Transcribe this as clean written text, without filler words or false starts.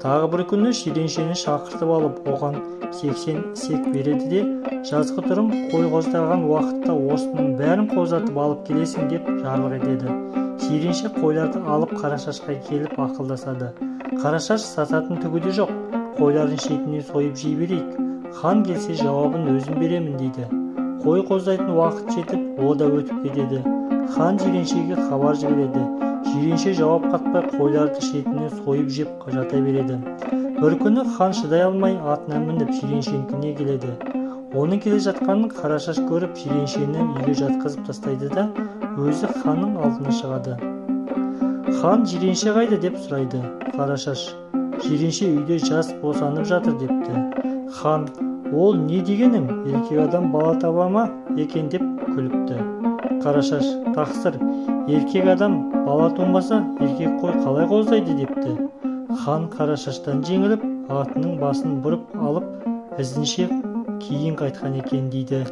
Тағы бір күні жиреншені шақыртып алып, оған 80 ісек береді де, жазғытұрым қой қоздаған уақытта осының бәрін қоздатып алып келесің деп жарлық етеді. Жиренше қойларды алып Қарашашқа келіп ақылдасады. Қарашаш сататын түгі де жоқ, қойлардың шетінен сойып жей берейік. Хан келсе жауабын өзім беремін дейді. Қой қоздайтын уақыт жетіп, о да өтіп кетеді. Хан жиреншеге хабар жібереді. Жиренше жауап қатпай қойларды шетінен сойып жеп жата береді. Бір күні хан шыдай алмай атына мініп жиреншенікіне келеді. Оның келе жатқанын Қарашаш көріп, жиреншені үйге жатқызып тастайды да, өзі ханның алдына шығады. Хан жиренше қайда деп сұрайды. Қарашаш: жиренше үйде жас босанып жатыр депті. Хан: ол не дегенің, еркек адам бала таба ма екен деп күліпті. Қарашаш: тақсыр, еркек адам бала тумаса, еркек қой қалай қоздайды депті. Хан Қарашаштан жеңіліп, атының басын бұрып алып, ізінше кейін қайтқан екен дейді.